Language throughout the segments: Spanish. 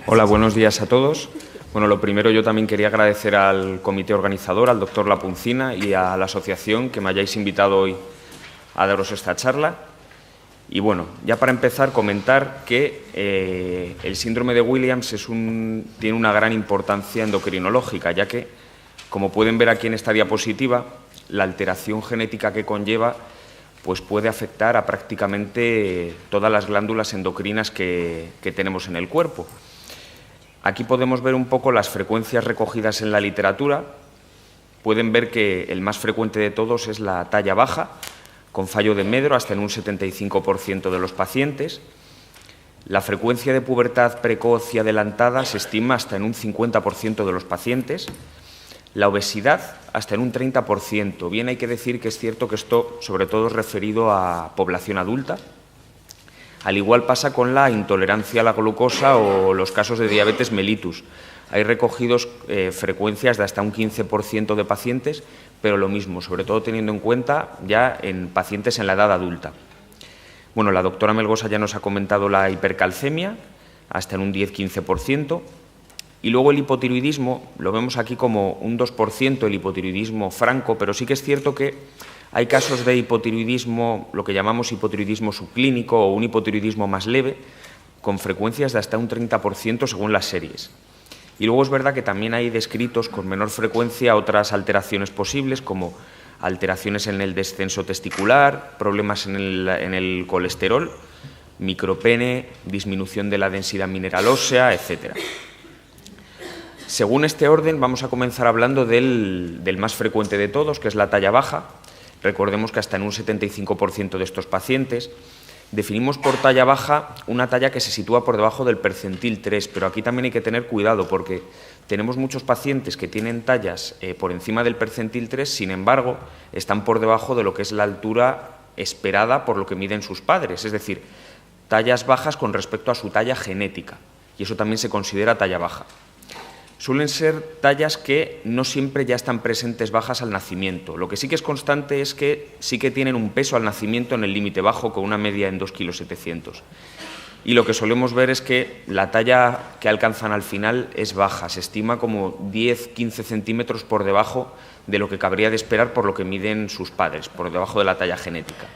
Hola, buenos días a todos. Bueno, lo primero, yo también quería agradecer al comité organizador, al doctor Lapuncina y a la asociación que me hayáis invitado hoy a daros esta charla. Y bueno, ya para empezar, comentar que el síndrome de Williams tiene una gran importancia endocrinológica, ya que, como pueden ver aquí en esta diapositiva, la alteración genética que conlleva pues puede afectar a prácticamente todas las glándulas endocrinas que tenemos en el cuerpo. Aquí podemos ver un poco las frecuencias recogidas en la literatura. Pueden ver que el más frecuente de todos es la talla baja, con fallo de Medro hasta en un 75% de los pacientes. La frecuencia de pubertad precoz y adelantada se estima hasta en un 50% de los pacientes. La obesidad hasta en un 30%. Bien, hay que decir que es cierto que esto sobre todo es referido a población adulta. Al igual pasa con la intolerancia a la glucosa o los casos de diabetes mellitus. Hay recogidos frecuencias de hasta un 15% de pacientes, pero lo mismo, sobre todo teniendo en cuenta ya en pacientes en la edad adulta. Bueno, la doctora Melgosa ya nos ha comentado la hipercalcemia, hasta en un 10-15%. Y luego el hipotiroidismo, lo vemos aquí como un 2%, el hipotiroidismo franco, pero sí que es cierto que hay casos de hipotiroidismo, lo que llamamos hipotiroidismo subclínico o un hipotiroidismo más leve, con frecuencias de hasta un 30% según las series. Y luego es verdad que también hay descritos con menor frecuencia otras alteraciones posibles, como alteraciones en el descenso testicular, problemas en el colesterol, micropene, disminución de la densidad mineral ósea, etc. Según este orden, vamos a comenzar hablando del más frecuente de todos, que es la talla baja. Recordemos que hasta en un 75% de estos pacientes definimos por talla baja una talla que se sitúa por debajo del percentil 3, pero aquí también hay que tener cuidado porque tenemos muchos pacientes que tienen tallas por encima del percentil 3, sin embargo, están por debajo de lo que es la altura esperada por lo que miden sus padres, es decir, tallas bajas con respecto a su talla genética, y eso también se considera talla baja. Suelen ser tallas que no siempre ya están presentes bajas al nacimiento. Lo que sí que es constante es que sí que tienen un peso al nacimiento en el límite bajo, con una media en 2,7 kg. Y lo que solemos ver es que la talla que alcanzan al final es baja, se estima como 10-15 centímetros por debajo de lo que cabría de esperar por lo que miden sus padres, por debajo de la talla genética.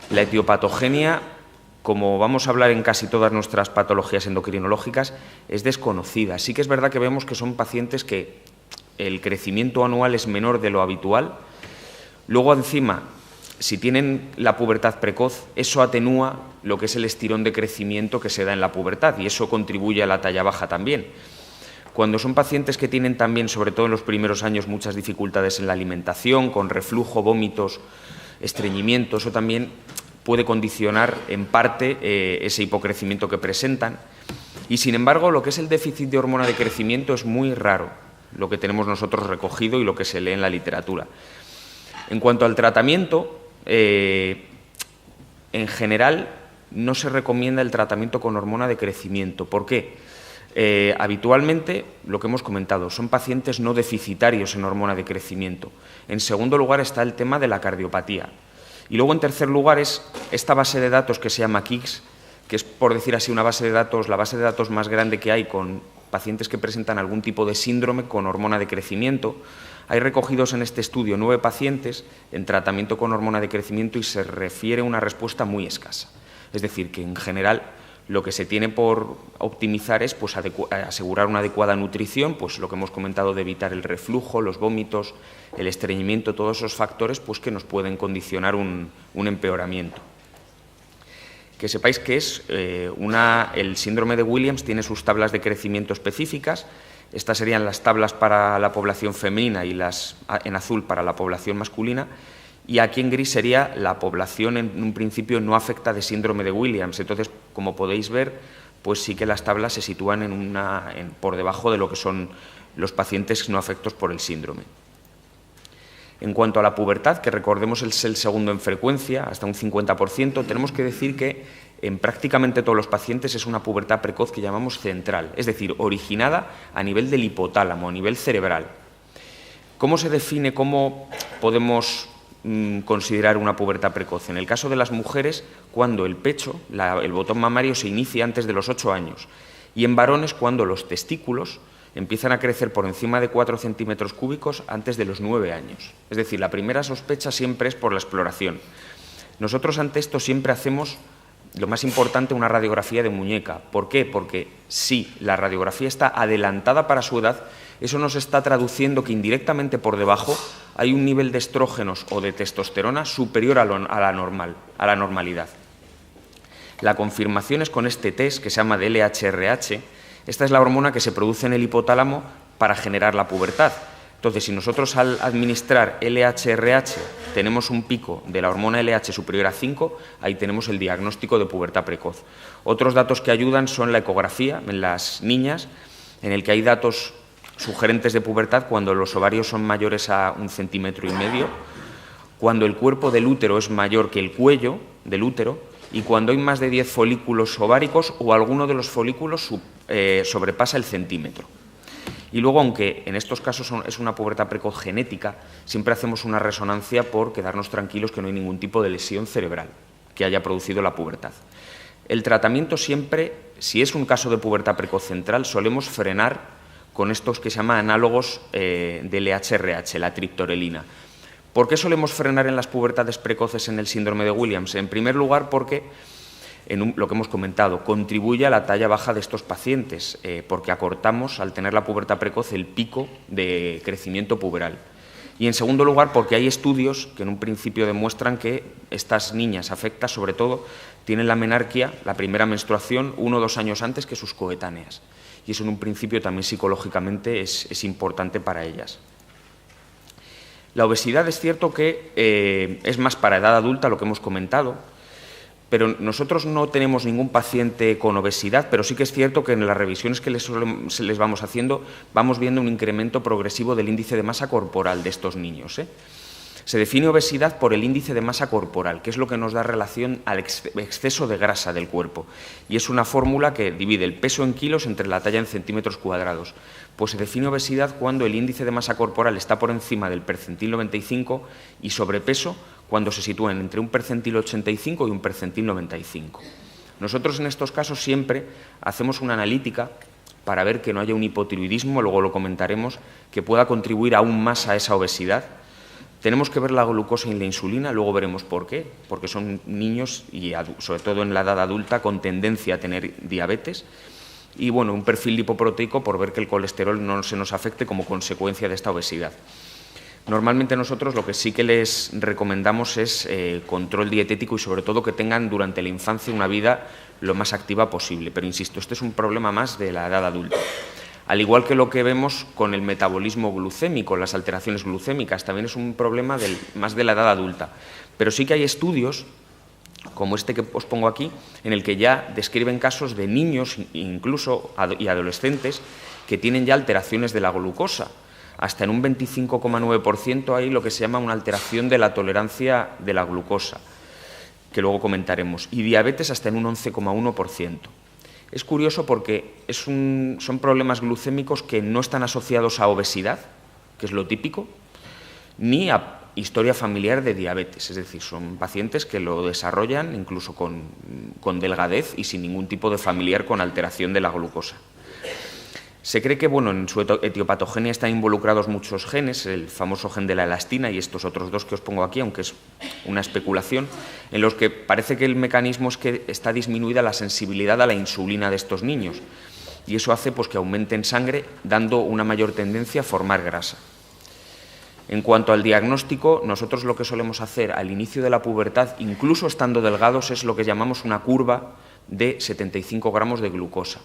La etiopatogenia, como vamos a hablar en casi todas nuestras patologías endocrinológicas, es desconocida. Sí que es verdad que vemos que son pacientes que el crecimiento anual es menor de lo habitual. Luego, encima, si tienen la pubertad precoz, eso atenúa lo que es el estirón de crecimiento que se da en la pubertad y eso contribuye a la talla baja también. Cuando son pacientes que tienen también, sobre todo en los primeros años, muchas dificultades en la alimentación, con reflujo, vómitos, estreñimiento, eso también puede condicionar en parte ese hipocrecimiento que presentan. Y sin embargo, lo que es el déficit de hormona de crecimiento es muy raro, lo que tenemos nosotros recogido y lo que se lee en la literatura. En cuanto al tratamiento, en general no se recomienda el tratamiento con hormona de crecimiento. ¿Por qué? Habitualmente, lo que hemos comentado, son pacientes no deficitarios en hormona de crecimiento. En segundo lugar está el tema de la cardiopatía. Y luego, en tercer lugar, es esta base de datos que se llama KIGS, que es, por decir así, una base de datos, la base de datos más grande que hay con pacientes que presentan algún tipo de síndrome con hormona de crecimiento. Hay recogidos en este estudio 9 pacientes en tratamiento con hormona de crecimiento y se refiere a una respuesta muy escasa. Es decir, que en general lo que se tiene por optimizar es pues, asegurar una adecuada nutrición, pues lo que hemos comentado de evitar el reflujo, los vómitos, el estreñimiento, todos esos factores pues, que nos pueden condicionar un empeoramiento. Que sepáis que el síndrome de Williams tiene sus tablas de crecimiento específicas. Estas serían las tablas para la población femenina y las en azul para la población masculina. Y aquí en gris sería la población en un principio no afecta de síndrome de Williams. Entonces, como podéis ver, pues sí que las tablas se sitúan por debajo de lo que son los pacientes no afectos por el síndrome. En cuanto a la pubertad, que recordemos es el segundo en frecuencia, hasta un 50%, tenemos que decir que en prácticamente todos los pacientes es una pubertad precoz que llamamos central, es decir, originada a nivel del hipotálamo, a nivel cerebral. ¿Cómo se define, cómo podemos considerar una pubertad precoz? En el caso de las mujeres, cuando el pecho, el botón mamario, se inicia antes de los 8 años y en varones cuando los testículos empiezan a crecer por encima de 4 centímetros cúbicos antes de los 9 años. Es decir, la primera sospecha siempre es por la exploración. Nosotros ante esto siempre hacemos, lo más importante, una radiografía de muñeca. ¿Por qué? Porque si la radiografía está adelantada para su edad, eso nos está traduciendo que indirectamente por debajo hay un nivel de estrógenos o de testosterona superior a la normalidad. La confirmación es con este test que se llama de LHRH. Esta es la hormona que se produce en el hipotálamo para generar la pubertad. Entonces, si nosotros al administrar LHRH tenemos un pico de la hormona LH superior a 5, ahí tenemos el diagnóstico de pubertad precoz. Otros datos que ayudan son la ecografía en las niñas, en el que hay datos sugerentes de pubertad cuando los ovarios son mayores a 1,5 centímetros, cuando el cuerpo del útero es mayor que el cuello del útero y cuando hay más de 10 folículos ováricos o alguno de los folículos sobrepasa el centímetro. Y luego, aunque en estos casos es una pubertad precoz genética, siempre hacemos una resonancia por quedarnos tranquilos que no hay ningún tipo de lesión cerebral que haya producido la pubertad. El tratamiento siempre, si es un caso de pubertad precoz central, solemos frenar con estos que se llaman análogos del LHRH, la triptorelina. ¿Por qué solemos frenar en las pubertades precoces en el síndrome de Williams? En primer lugar, porque lo que hemos comentado, contribuye a la talla baja de estos pacientes, porque acortamos, al tener la pubertad precoz, el pico de crecimiento puberal. Y en segundo lugar, porque hay estudios que en un principio demuestran que estas niñas afectas, sobre todo, tienen la menarquia, la primera menstruación, 1 o 2 años antes que sus coetáneas. Y eso en un principio también psicológicamente es importante para ellas. La obesidad es cierto que es más para edad adulta, lo que hemos comentado, pero nosotros no tenemos ningún paciente con obesidad, pero sí que es cierto que en las revisiones que les vamos haciendo vamos viendo un incremento progresivo del índice de masa corporal de estos niños. Se define obesidad por el índice de masa corporal, que es lo que nos da relación al exceso de grasa del cuerpo. Y es una fórmula que divide el peso en kilos entre la talla en centímetros cuadrados. Pues se define obesidad cuando el índice de masa corporal está por encima del percentil 95 y sobrepeso cuando se sitúan entre un percentil 85 y un percentil 95. Nosotros en estos casos siempre hacemos una analítica para ver que no haya un hipotiroidismo, luego lo comentaremos, que pueda contribuir aún más a esa obesidad. Tenemos que ver la glucosa y la insulina, luego veremos por qué, porque son niños y sobre todo en la edad adulta con tendencia a tener diabetes. Y bueno, un perfil lipoproteico por ver que el colesterol no se nos afecte como consecuencia de esta obesidad. Normalmente nosotros lo que sí que les recomendamos es control dietético y sobre todo que tengan durante la infancia una vida lo más activa posible. Pero insisto, este es un problema más de la edad adulta. Al igual que lo que vemos con el metabolismo glucémico, las alteraciones glucémicas, también es un problema más de la edad adulta. Pero sí que hay estudios, como este que os pongo aquí, en el que ya describen casos de niños incluso y adolescentes que tienen ya alteraciones de la glucosa. Hasta en un 25,9% hay lo que se llama una alteración de la tolerancia de la glucosa, que luego comentaremos, y diabetes hasta en un 11,1%. Es curioso porque son problemas glucémicos que no están asociados a obesidad, que es lo típico, ni a historia familiar de diabetes, es decir, son pacientes que lo desarrollan incluso con delgadez y sin ningún tipo de familiar con alteración de la glucosa. Se cree que en su etiopatogenia están involucrados muchos genes, el famoso gen de la elastina y estos otros dos que os pongo aquí, aunque es una especulación, en los que parece que el mecanismo es que está disminuida la sensibilidad a la insulina de estos niños y eso hace que aumente en sangre, dando una mayor tendencia a formar grasa. En cuanto al diagnóstico, nosotros lo que solemos hacer al inicio de la pubertad, incluso estando delgados, es lo que llamamos una curva de 75 gramos de glucosa.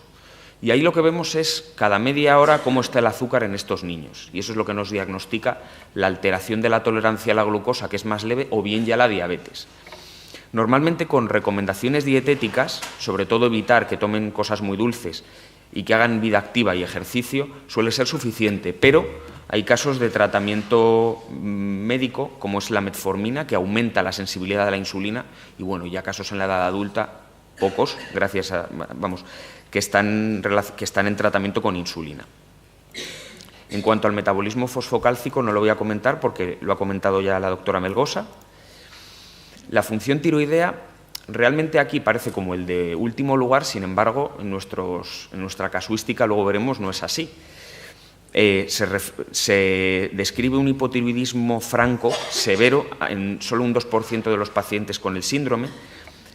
Y ahí lo que vemos es cada media hora cómo está el azúcar en estos niños. Y eso es lo que nos diagnostica la alteración de la tolerancia a la glucosa, que es más leve, o bien ya la diabetes. Normalmente con recomendaciones dietéticas, sobre todo evitar que tomen cosas muy dulces y que hagan vida activa y ejercicio, suele ser suficiente, pero hay casos de tratamiento médico, como es la metformina, que aumenta la sensibilidad a la insulina, y ya casos en la edad adulta, pocos, gracias a, que están en tratamiento con insulina. En cuanto al metabolismo fosfocálcico, no lo voy a comentar porque lo ha comentado ya la doctora Melgosa. La función tiroidea Realmente aquí parece como el de último lugar, sin embargo, en nuestra casuística, luego veremos, no es así. Se describe un hipotiroidismo franco severo en solo un 2% de los pacientes con el síndrome.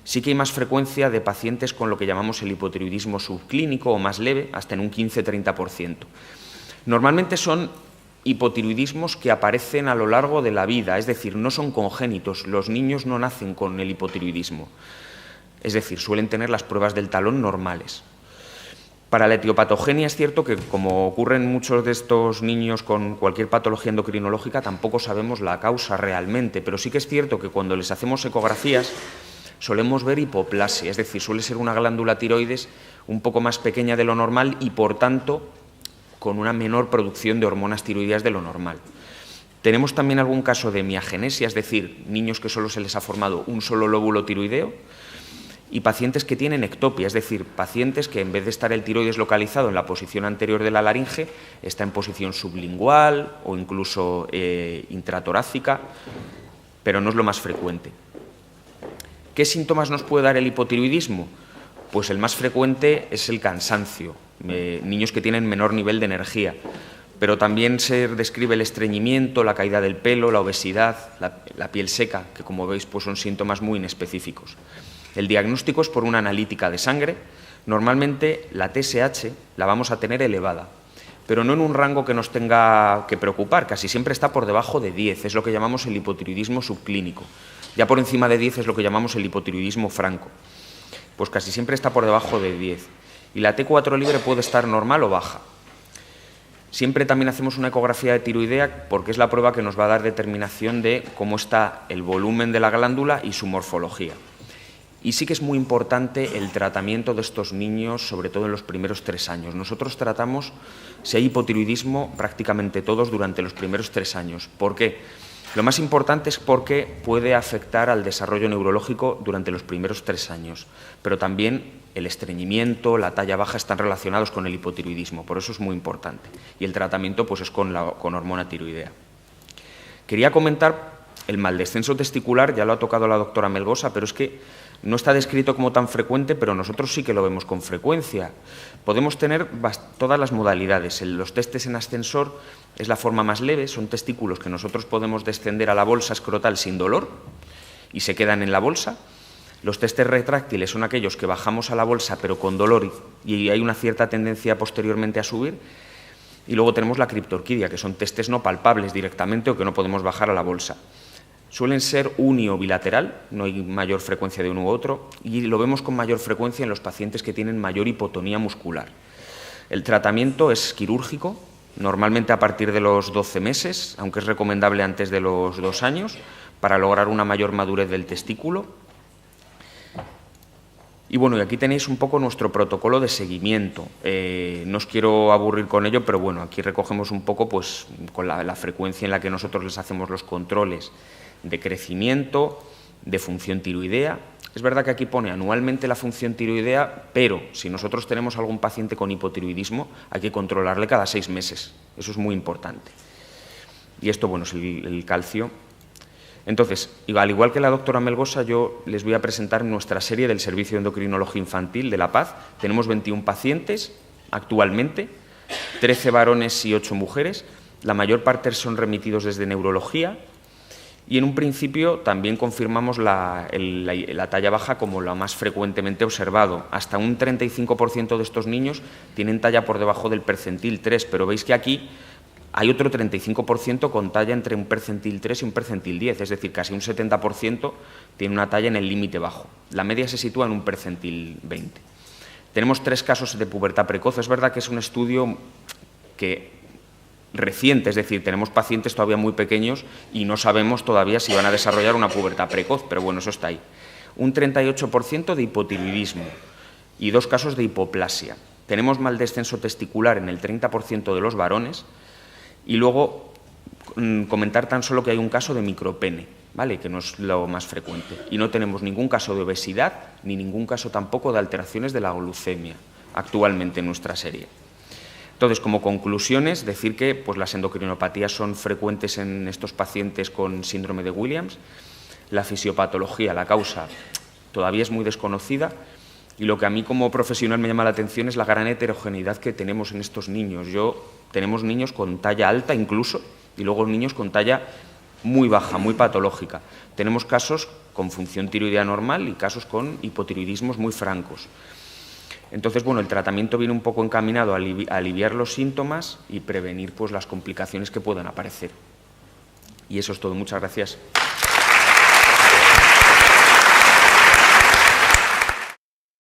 Sí que hay más frecuencia de pacientes con lo que llamamos el hipotiroidismo subclínico o más leve, hasta en un 15-30%. Normalmente son hipotiroidismos que aparecen a lo largo de la vida, es decir, no son congénitos, los niños no nacen con el hipotiroidismo, es decir, suelen tener las pruebas del talón normales. Para la etiopatogenia es cierto que, como ocurre en muchos de estos niños con cualquier patología endocrinológica, tampoco sabemos la causa realmente, pero sí que es cierto que cuando les hacemos ecografías solemos ver hipoplasia, es decir, suele ser una glándula tiroides un poco más pequeña de lo normal y, por tanto, con una menor producción de hormonas tiroideas de lo normal. Tenemos también algún caso de miagenesia, es decir, niños que solo se les ha formado un solo lóbulo tiroideo, y pacientes que tienen ectopia, es decir, pacientes que en vez de estar el tiroides localizado en la posición anterior de la laringe, está en posición sublingual o incluso intratorácica, pero no es lo más frecuente. ¿Qué síntomas nos puede dar el hipotiroidismo? Pues el más frecuente es el cansancio, niños que tienen menor nivel de energía, pero también se describe el estreñimiento, la caída del pelo, la obesidad, la piel seca, que como veis pues son síntomas muy inespecíficos. El diagnóstico es por una analítica de sangre. Normalmente la TSH la vamos a tener elevada, pero no en un rango que nos tenga que preocupar, casi siempre está por debajo de 10, es lo que llamamos el hipotiroidismo subclínico. Ya por encima de 10 es lo que llamamos el hipotiroidismo franco, pues casi siempre está por debajo de 10. Y la T4 libre puede estar normal o baja. Siempre también hacemos una ecografía de tiroidea porque es la prueba que nos va a dar determinación de cómo está el volumen de la glándula y su morfología. Y sí que es muy importante el tratamiento de estos niños, sobre todo en los primeros 3 años. Nosotros tratamos, si hay hipotiroidismo, prácticamente todos durante los primeros 3 años. ¿Por qué? Lo más importante es porque puede afectar al desarrollo neurológico durante los primeros 3 años, pero también el estreñimiento, la talla baja están relacionados con el hipotiroidismo, por eso es muy importante. Y el tratamiento pues, es con hormona tiroidea. Quería comentar el maldescenso testicular, ya lo ha tocado la doctora Melgosa, pero es que no está descrito como tan frecuente, pero nosotros sí que lo vemos con frecuencia. Podemos tener todas las modalidades. Los testes en ascensor es la forma más leve, son testículos que nosotros podemos descender a la bolsa escrotal sin dolor y se quedan en la bolsa. Los testes retráctiles son aquellos que bajamos a la bolsa pero con dolor y hay una cierta tendencia posteriormente a subir. Y luego tenemos la criptorquidia, que son testes no palpables directamente o que no podemos bajar a la bolsa. Suelen ser uni o bilateral, no hay mayor frecuencia de uno u otro, y lo vemos con mayor frecuencia en los pacientes que tienen mayor hipotonía muscular. El tratamiento es quirúrgico, normalmente a partir de los 12 meses, aunque es recomendable antes de los 2 años, para lograr una mayor madurez del testículo. Y bueno, y aquí tenéis un poco nuestro protocolo de seguimiento. No os quiero aburrir con ello, pero bueno, aquí recogemos un poco pues, con la frecuencia en la que nosotros les hacemos los controles de crecimiento, de función tiroidea. Es verdad que aquí pone anualmente la función tiroidea, pero si nosotros tenemos algún paciente con hipotiroidismo, hay que controlarle cada 6 meses. Eso es muy importante. Y esto, bueno, es el calcio. Entonces, al igual que la doctora Melgosa, yo les voy a presentar nuestra serie del Servicio de Endocrinología Infantil de La Paz. Tenemos 21 pacientes actualmente, 13 varones y 8 mujeres. La mayor parte son remitidos desde neurología. Y en un principio también confirmamos la talla baja como lo más frecuentemente observado. Hasta un 35% de estos niños tienen talla por debajo del percentil 3, pero veis que aquí hay otro 35% con talla entre un percentil 3 y un percentil 10, es decir, casi un 70% tiene una talla en el límite bajo. La media se sitúa en un percentil 20. Tenemos 3 casos de pubertad precoz. Es verdad que es un estudio reciente, es decir, tenemos pacientes todavía muy pequeños y no sabemos todavía si van a desarrollar una pubertad precoz, pero bueno, eso está ahí. Un 38% de hipotiroidismo y 2 casos de hipoplasia. Tenemos mal descenso testicular en el 30% de los varones y luego comentar tan solo que hay un caso de micropene, ¿vale?, que no es lo más frecuente. Y no tenemos ningún caso de obesidad ni ningún caso tampoco de alteraciones de la glucemia actualmente en nuestra serie. Entonces, como conclusiones, decir que pues, las endocrinopatías son frecuentes en estos pacientes con síndrome de Williams. La fisiopatología, la causa, todavía es muy desconocida, y lo que a mí como profesional me llama la atención es la gran heterogeneidad que tenemos en estos niños. Tenemos niños con talla alta incluso, y luego niños con talla muy baja, muy patológica. Tenemos casos con función tiroidea normal y casos con hipotiroidismos muy francos. Entonces, bueno, el tratamiento viene un poco encaminado a aliviar los síntomas y prevenir pues, las complicaciones que puedan aparecer. Y eso es todo. Muchas gracias.